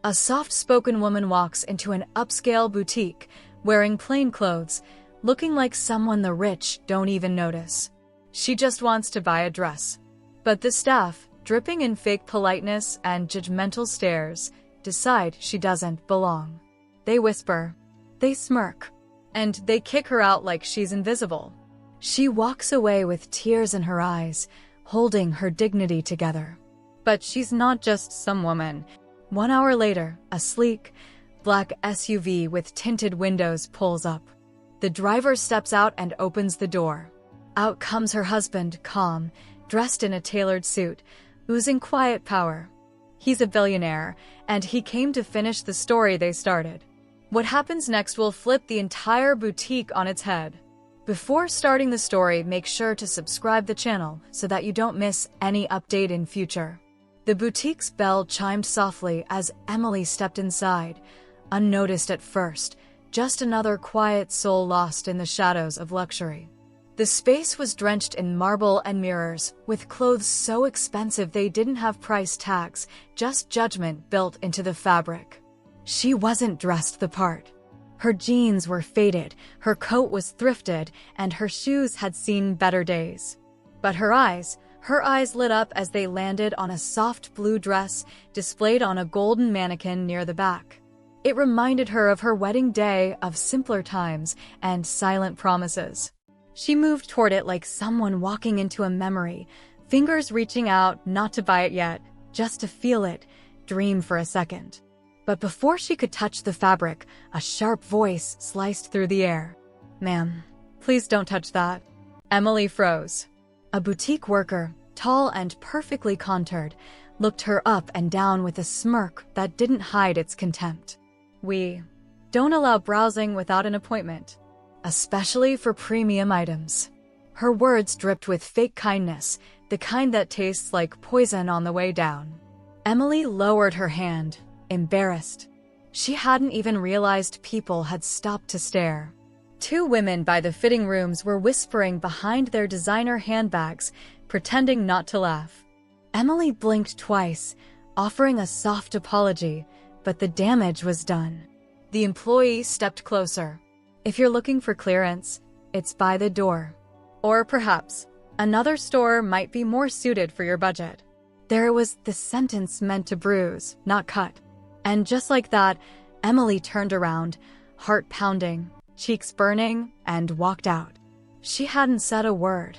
A soft-spoken woman walks into an upscale boutique, wearing plain clothes, looking like someone the rich don't even notice. She just wants to buy a dress. But the staff, dripping in fake politeness and judgmental stares, decide she doesn't belong. They whisper, they smirk, and they kick her out like she's invisible. She walks away with tears in her eyes, holding her dignity together. But she's not just some woman. 1 hour later, a sleek, black SUV with tinted windows pulls up. The driver steps out and opens the door. Out comes her husband, calm, dressed in a tailored suit, oozing quiet power. He's a billionaire, and he came to finish the story they started. What happens next will flip the entire boutique on its head. Before starting the story, make sure to subscribe the channel so that you don't miss any update in future. The boutique's bell chimed softly as Emily stepped inside, unnoticed at first, just another quiet soul lost in the shadows of luxury. The space was drenched in marble and mirrors, with clothes so expensive they didn't have price tags, just judgment built into the fabric. She wasn't dressed the part. Her jeans were faded, her coat was thrifted, and her shoes had seen better days. But her eyes lit up as they landed on a soft blue dress displayed on a golden mannequin near the back. It reminded her of her wedding day, of simpler times and silent promises. She moved toward it like someone walking into a memory, fingers reaching out not to buy it yet, just to feel it, dream for a second. But before she could touch the fabric, a sharp voice sliced through the air. "Ma'am, please don't touch that." Emily froze. A boutique worker, tall and perfectly contoured, looked her up and down with a smirk that didn't hide its contempt. "We don't allow browsing without an appointment, especially for premium items." Her words dripped with fake kindness, the kind that tastes like poison on the way down. Emily lowered her hand, embarrassed. She hadn't even realized people had stopped to stare. 2 women by the fitting rooms were whispering behind their designer handbags, pretending not to laugh. Emily blinked twice, offering a soft apology, but the damage was done. The employee stepped closer. "If you're looking for clearance, it's by the door. Or perhaps another store might be more suited for your budget." There was the sentence meant to bruise, not cut. And just like that, Emily turned around, heart pounding, cheeks burning, and walked out. She hadn't said a word,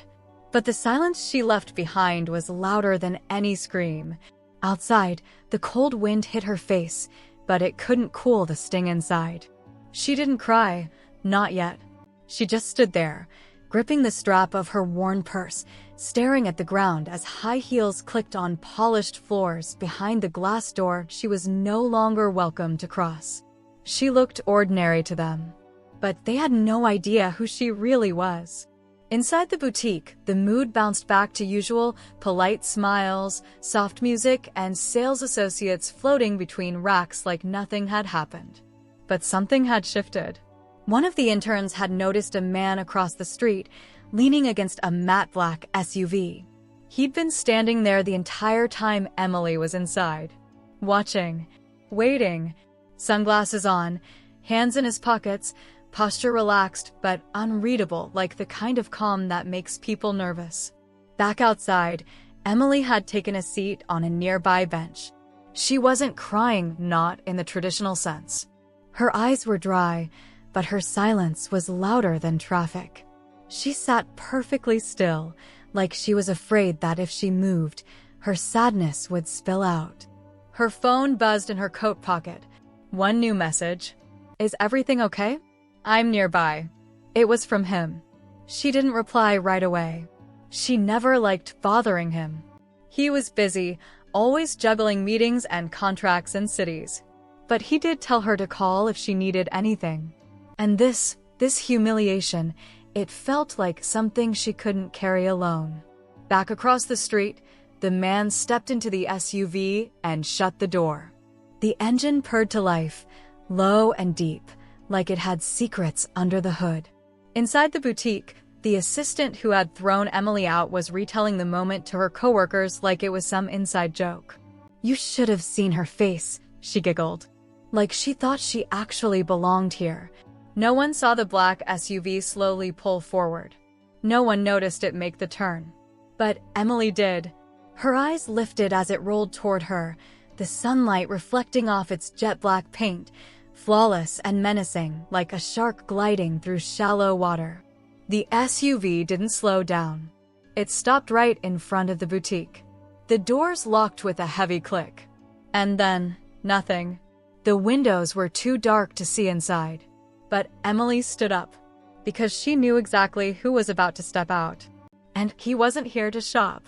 but the silence she left behind was louder than any scream. Outside, the cold wind hit her face, but it couldn't cool the sting inside. She didn't cry, not yet. She just stood there, gripping the strap of her worn purse, staring at the ground as high heels clicked on polished floors behind the glass door she was no longer welcome to cross. She looked ordinary to them, but they had no idea who she really was. Inside the boutique, the mood bounced back to usual, polite smiles, soft music, and sales associates floating between racks like nothing had happened. But something had shifted. One of the interns had noticed a man across the street, leaning against a matte black SUV. He'd been standing there the entire time Emily was inside, watching, waiting, sunglasses on, hands in his pockets, posture relaxed but unreadable, like the kind of calm that makes people nervous. Back outside, Emily had taken a seat on a nearby bench. She wasn't crying, not in the traditional sense. Her eyes were dry, but her silence was louder than traffic. She sat perfectly still, like she was afraid that if she moved, her sadness would spill out. Her phone buzzed in her coat pocket. One new message. "Is everything okay? I'm nearby." It was from him. She didn't reply right away. She never liked bothering him. He was busy, always juggling meetings and contracts in cities. But he did tell her to call if she needed anything. And this humiliation, it felt like something she couldn't carry alone. Back across the street, the man stepped into the SUV and shut the door. The engine purred to life, low and deep, like it had secrets under the hood. Inside the boutique, the assistant who had thrown Emily out was retelling the moment to her coworkers like it was some inside joke. "You should have seen her face. she giggled. Like she thought she actually belonged here. No one saw the black SUV slowly pull forward. No one noticed it make the turn. But Emily did. Her eyes lifted as it rolled toward her, the sunlight reflecting off its jet black paint, flawless and menacing like a shark gliding through shallow water. The SUV didn't slow down. It stopped right in front of the boutique. The doors locked with a heavy click. And then, nothing. The windows were too dark to see inside. But Emily stood up, because she knew exactly who was about to step out. And he wasn't here to shop.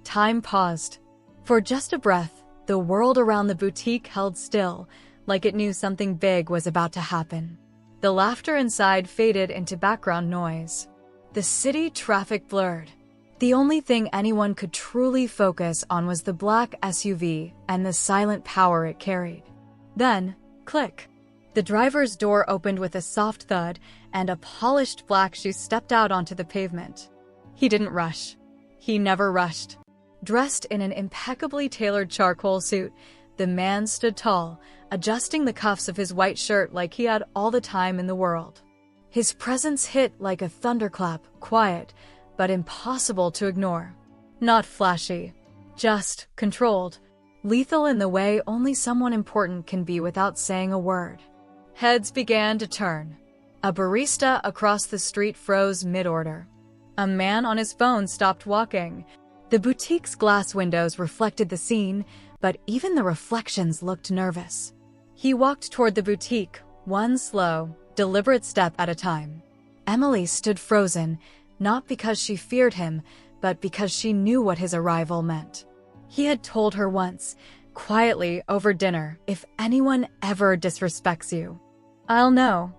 Time paused. For just a breath, the world around the boutique held still, like it knew something big was about to happen. The laughter inside faded into background noise. The city traffic blurred. The only thing anyone could truly focus on was the black SUV and the silent power it carried. Then, click. The driver's door opened with a soft thud, and a polished black shoe stepped out onto the pavement. He didn't rush. He never rushed. Dressed in an impeccably tailored charcoal suit, the man stood tall, adjusting the cuffs of his white shirt like he had all the time in the world. His presence hit like a thunderclap, quiet, but impossible to ignore. Not flashy, just controlled, lethal in the way only someone important can be without saying a word. Heads began to turn. A barista across the street froze mid-order. A man on his phone stopped walking. The boutique's glass windows reflected the scene, but even the reflections looked nervous. He walked toward the boutique, one slow, deliberate step at a time. Emily stood frozen, not because she feared him, but because she knew what his arrival meant. He had told her once, quietly over dinner, if anyone ever disrespects you, I'll know.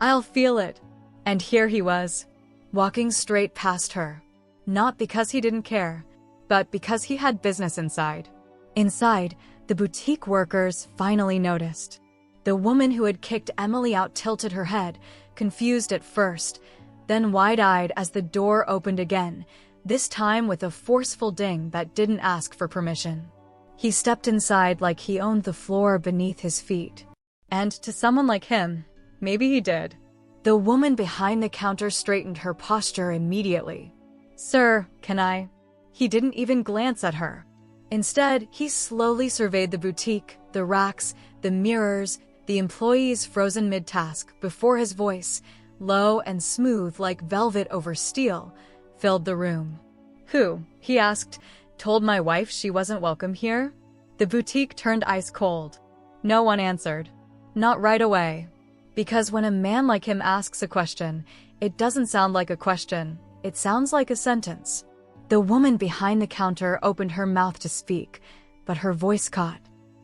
I'll feel it. And here he was, walking straight past her. Not because he didn't care, but because he had business inside. Inside, the boutique workers finally noticed. The woman who had kicked Emily out tilted her head, confused at first, then wide-eyed as the door opened again, this time with a forceful ding that didn't ask for permission. He stepped inside like he owned the floor beneath his feet. And to someone like him, maybe he did. The woman behind the counter straightened her posture immediately. "Sir, can I?" He didn't even glance at her. Instead, he slowly surveyed the boutique, the racks, the mirrors, the employees frozen mid-task before his voice, low and smooth like velvet over steel, filled the room. "Who," he asked, "told my wife she wasn't welcome here?" The boutique turned ice cold. No one answered. Not right away. Because when a man like him asks a question, it doesn't sound like a question, it sounds like a sentence. The woman behind the counter opened her mouth to speak, but her voice caught.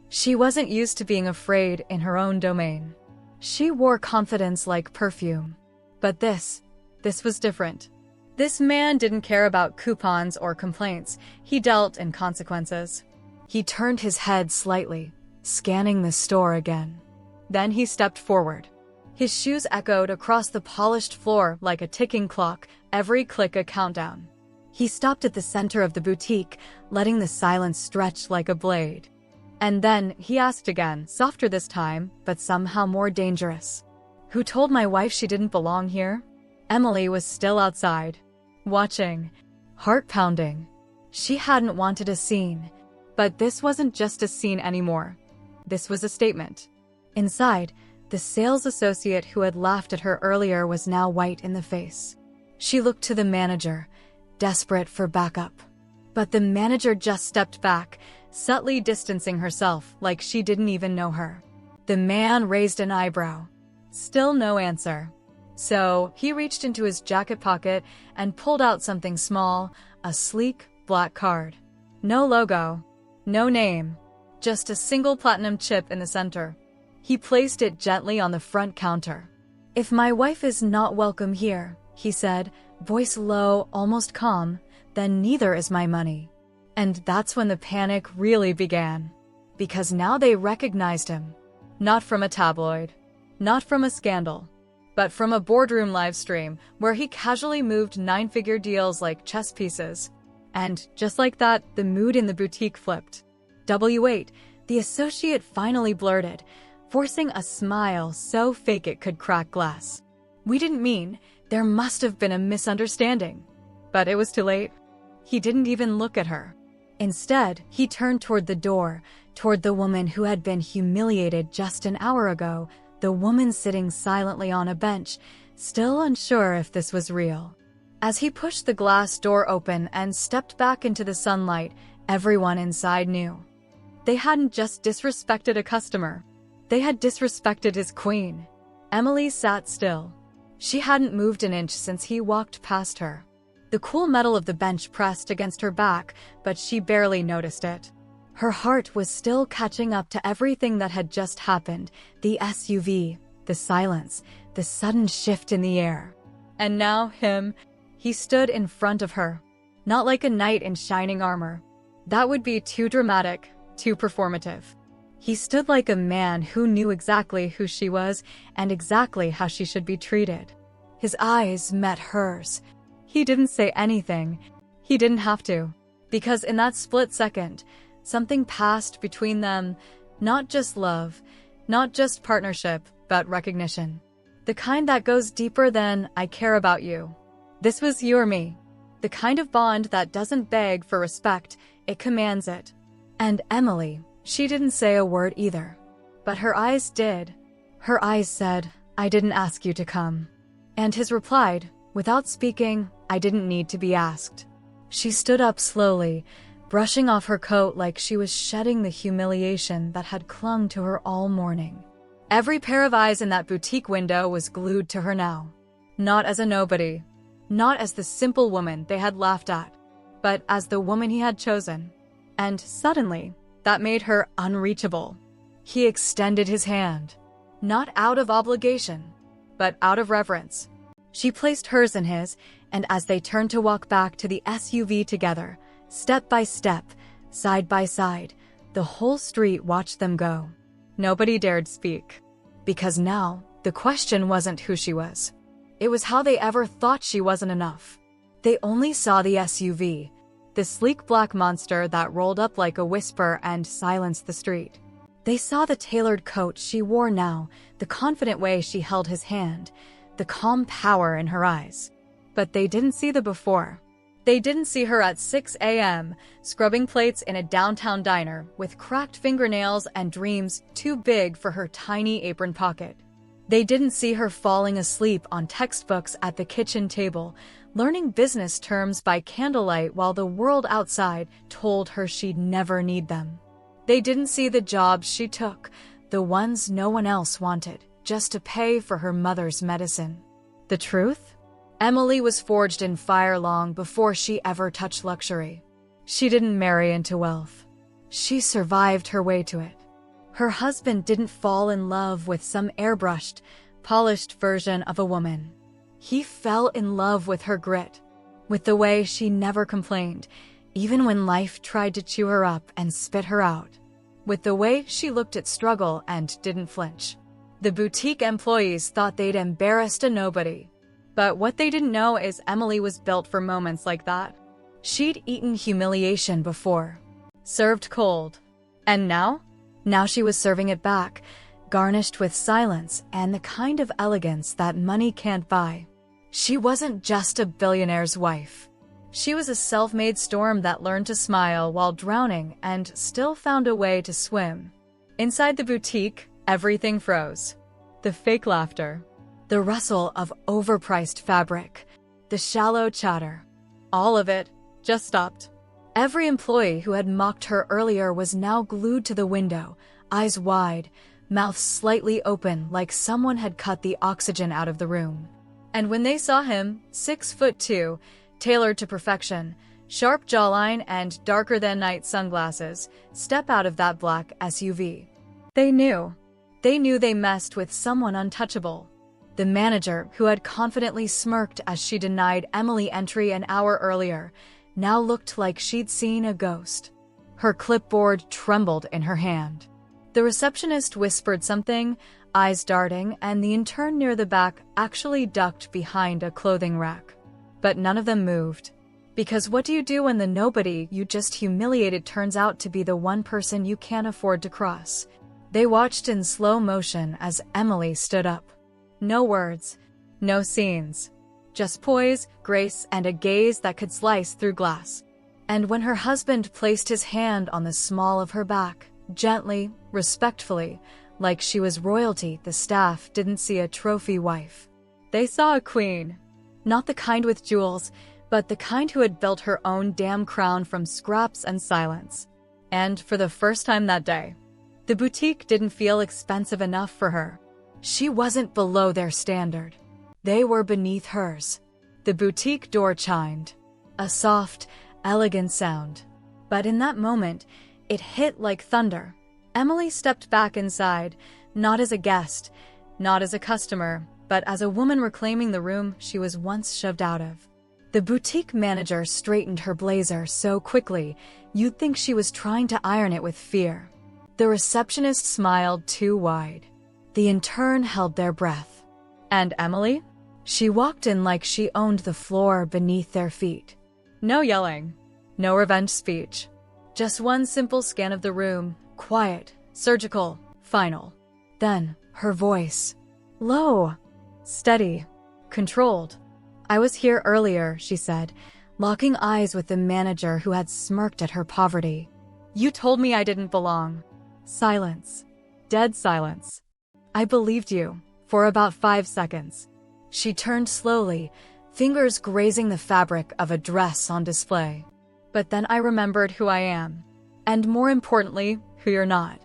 She wasn't used to being afraid in her own domain. She wore confidence like perfume. But this was different. This man didn't care about coupons or complaints. He dealt in consequences. He turned his head slightly, scanning the store again. Then he stepped forward. His shoes echoed across the polished floor like a ticking clock, every click a countdown. He stopped at the center of the boutique, letting the silence stretch like a blade. And then he asked again, softer this time, but somehow more dangerous. "Who told my wife she didn't belong here?" Emily was still outside, watching, heart pounding. She hadn't wanted a scene, but this wasn't just a scene anymore. This was a statement. Inside, the sales associate who had laughed at her earlier was now white in the face. She looked to the manager, desperate for backup. But the manager just stepped back, subtly distancing herself like she didn't even know her. The man raised an eyebrow. Still no answer. So he reached into his jacket pocket and pulled out something small, a sleek, black card. No logo, no name, just a single platinum chip in the center. He placed it gently on the front counter. "If my wife is not welcome here," he said, voice low, almost calm, "then neither is my money." And that's when the panic really began. Because now they recognized him. Not from a tabloid, not from a scandal, but from a boardroom livestream where he casually moved nine-figure deals like chess pieces. And just like that, the mood in the boutique flipped. W8, The associate finally blurted, forcing a smile so fake it could crack glass. "We didn't mean, there must have been a misunderstanding." But it was too late. He didn't even look at her. Instead, he turned toward the door, toward the woman who had been humiliated just an hour ago, the woman sitting silently on a bench, still unsure if this was real. As he pushed the glass door open and stepped back into the sunlight, everyone inside knew. They hadn't just disrespected a customer. They had disrespected his queen. Emily sat still. She hadn't moved an inch since he walked past her. The cool metal of the bench pressed against her back, but she barely noticed it. Her heart was still catching up to everything that had just happened, the SUV, the silence, the sudden shift in the air. And now he stood in front of her. Not like a knight in shining armor. That would be too dramatic, too performative. He stood like a man who knew exactly who she was and exactly how she should be treated. His eyes met hers. He didn't say anything. He didn't have to. Because in that split second, something passed between them, not just love, not just partnership, but recognition. The kind that goes deeper than, "I care about you. This was you or me." The kind of bond that doesn't beg for respect, it commands it. And Emily, she didn't say a word either. But her eyes did. Her eyes said, "I didn't ask you to come." And his replied, without speaking, "I didn't need to be asked." She stood up slowly, brushing off her coat like she was shedding the humiliation that had clung to her all morning. Every pair of eyes in that boutique window was glued to her now. Not as a nobody. Not as the simple woman they had laughed at, but as the woman he had chosen. And suddenly, that made her unreachable. He extended his hand. Not out of obligation, but out of reverence. She placed hers in his, and as they turned to walk back to the SUV together, step by step, side by side, the whole street watched them go. Nobody dared speak. Because now, the question wasn't who she was. It was how they ever thought she wasn't enough. They only saw the SUV, the sleek black monster that rolled up like a whisper and silenced the street. They saw the tailored coat she wore now, the confident way she held his hand, the calm power in her eyes. But they didn't see the before. They didn't see her at 6 a.m., scrubbing plates in a downtown diner with cracked fingernails and dreams too big for her tiny apron pocket. They didn't see her falling asleep on textbooks at the kitchen table, learning business terms by candlelight while the world outside told her she'd never need them. They didn't see the jobs she took, the ones no one else wanted, just to pay for her mother's medicine. The truth? Emily was forged in fire long before she ever touched luxury. She didn't marry into wealth. She survived her way to it. Her husband didn't fall in love with some airbrushed, polished version of a woman. He fell in love with her grit, with the way she never complained, even when life tried to chew her up and spit her out, with the way she looked at struggle and didn't flinch. The boutique employees thought they'd embarrassed a nobody. But what they didn't know is Emily was built for moments like that. She'd eaten humiliation before, served cold. And now? Now she was serving it back, garnished with silence and the kind of elegance that money can't buy. She wasn't just a billionaire's wife. She was a self-made storm that learned to smile while drowning and still found a way to swim. Inside the boutique, everything froze. The fake laughter, the rustle of overpriced fabric, the shallow chatter. All of it just stopped. Every employee who had mocked her earlier was now glued to the window, eyes wide, mouth slightly open like someone had cut the oxygen out of the room. And when they saw him, 6'2", tailored to perfection, sharp jawline and darker-than-night sunglasses, step out of that black SUV, they knew. They knew they messed with someone untouchable. The manager, who had confidently smirked as she denied Emily entry an hour earlier, now looked like she'd seen a ghost. Her clipboard trembled in her hand. The receptionist whispered something, eyes darting, and the intern near the back actually ducked behind a clothing rack. But none of them moved. Because what do you do when the nobody you just humiliated turns out to be the one person you can't afford to cross? They watched in slow motion as Emily stood up. No words, no scenes. Just poise, grace, and a gaze that could slice through glass. And when her husband placed his hand on the small of her back, gently, respectfully, like she was royalty, the staff didn't see a trophy wife. They saw a queen. Not the kind with jewels, but the kind who had built her own damn crown from scraps and silence. And for the first time that day, the boutique didn't feel expensive enough for her. She wasn't below their standard. They were beneath hers. The boutique door chimed. A soft, elegant sound. But in that moment, it hit like thunder. Emily stepped back inside, not as a guest, not as a customer, but as a woman reclaiming the room she was once shoved out of. The boutique manager straightened her blazer so quickly, you'd think she was trying to iron it with fear. The receptionist smiled too wide. The intern held their breath. And Emily? She walked in like she owned the floor beneath their feet. No yelling. No revenge speech. Just one simple scan of the room, quiet, surgical, final. Then, her voice. Low. Steady. Controlled. I was here earlier, she said, locking eyes with the manager who had smirked at her poverty. You told me I didn't belong. Silence. Dead silence. I believed you, for about 5 seconds. She turned slowly, fingers grazing the fabric of a dress on display. But then I remembered who I am. And more importantly, who you're not.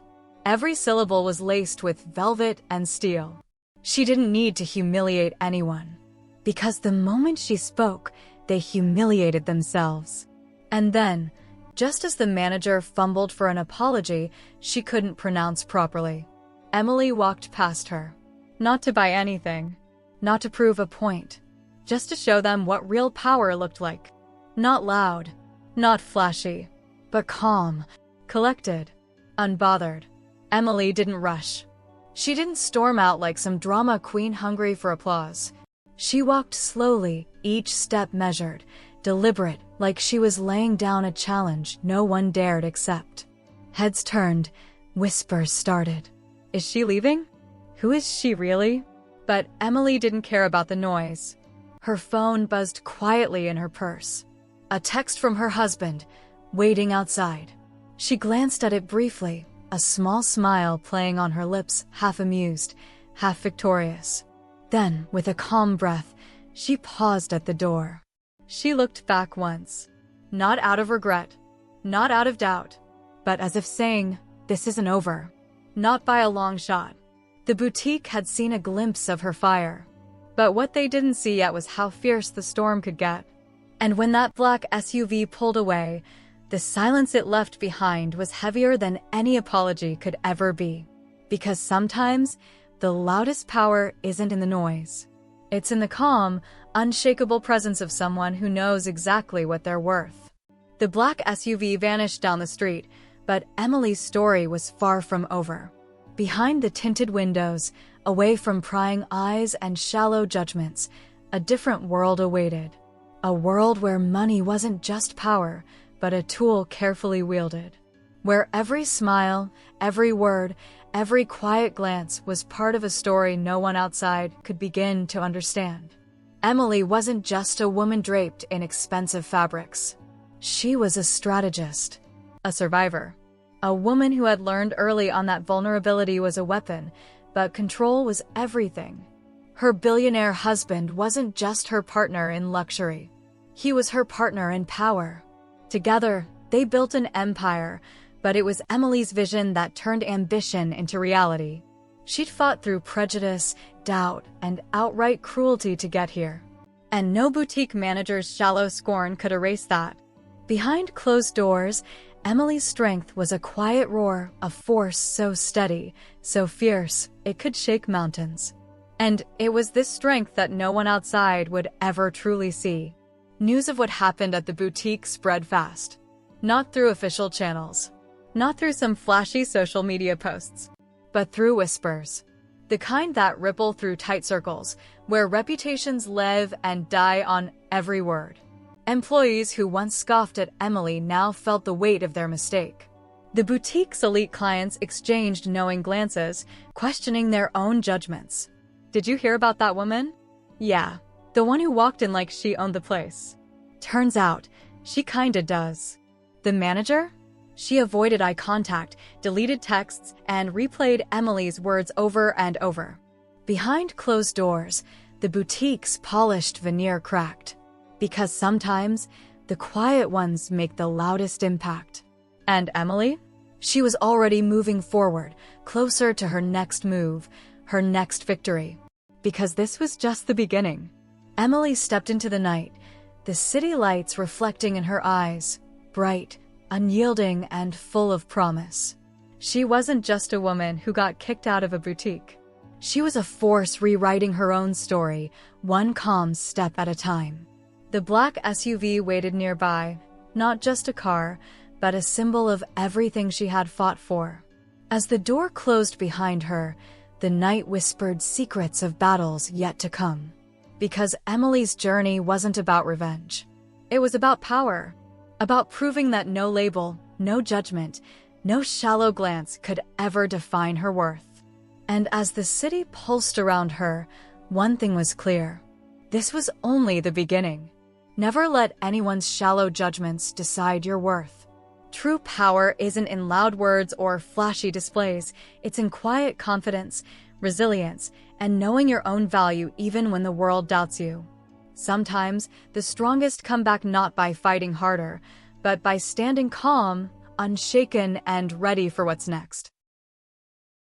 Every syllable was laced with velvet and steel. She didn't need to humiliate anyone. Because the moment she spoke, they humiliated themselves. And then, just as the manager fumbled for an apology she couldn't pronounce properly, Emily walked past her. Not to buy anything. Not to prove a point. Just to show them what real power looked like. Not loud. Not flashy. But calm. Collected. Unbothered. Emily didn't rush. She didn't storm out like some drama queen hungry for applause. She walked slowly, each step measured, deliberate, like she was laying down a challenge no one dared accept. Heads turned, whispers started. Is she leaving? Who is she really? But Emily didn't care about the noise. Her phone buzzed quietly in her purse. A text from her husband, waiting outside. She glanced at it briefly, a small smile playing on her lips, half amused, half victorious. Then, with a calm breath, she paused at the door. She looked back once. Not out of regret, not out of doubt, but as if saying, this isn't over. Not by a long shot. The boutique had seen a glimpse of her fire. But what they didn't see yet was how fierce the storm could get. And when that black SUV pulled away, the silence it left behind was heavier than any apology could ever be. Because sometimes, the loudest power isn't in the noise. It's in the calm, unshakable presence of someone who knows exactly what they're worth. The black SUV vanished down the street, but Emily's story was far from over. Behind the tinted windows, away from prying eyes and shallow judgments, a different world awaited. A world where money wasn't just power, but a tool carefully wielded. Where every smile, every word, every quiet glance was part of a story no one outside could begin to understand. Emily wasn't just a woman draped in expensive fabrics. She was a strategist, a survivor, a woman who had learned early on that vulnerability was a weapon, but control was everything. Her billionaire husband wasn't just her partner in luxury. He was her partner in power. Together, they built an empire, but it was Emily's vision that turned ambition into reality. She'd fought through prejudice, doubt, and outright cruelty to get here. And no boutique manager's shallow scorn could erase that. Behind closed doors, Emily's strength was a quiet roar, a force so steady, so fierce, it could shake mountains. And it was this strength that no one outside would ever truly see. News of what happened at the boutique spread fast. Not through official channels. Not through some flashy social media posts. But through whispers. The kind that ripple through tight circles, where reputations live and die on every word. Employees who once scoffed at Emily now felt the weight of their mistake. The boutique's elite clients exchanged knowing glances, questioning their own judgments. Did you hear about that woman? Yeah, the one who walked in like she owned the place. Turns out, she kinda does. The manager? She avoided eye contact, deleted texts, and replayed Emily's words over and over. Behind closed doors, the boutique's polished veneer cracked. Because sometimes, the quiet ones make the loudest impact. And Emily? She was already moving forward, closer to her next move, her next victory. Because this was just the beginning. Emily stepped into the night, the city lights reflecting in her eyes, bright, unyielding, and full of promise. She wasn't just a woman who got kicked out of a boutique. She was a force rewriting her own story, one calm step at a time. The black SUV waited nearby, not just a car, but a symbol of everything she had fought for. As the door closed behind her, the night whispered secrets of battles yet to come. Because Emily's journey wasn't about revenge. It was about power. About proving that no label, no judgment, no shallow glance could ever define her worth. And as the city pulsed around her, one thing was clear. This was only the beginning. Never let anyone's shallow judgments decide your worth. True power isn't in loud words or flashy displays. It's in quiet confidence, resilience, and knowing your own value even when the world doubts you. Sometimes, the strongest come back not by fighting harder, but by standing calm, unshaken, and ready for what's next.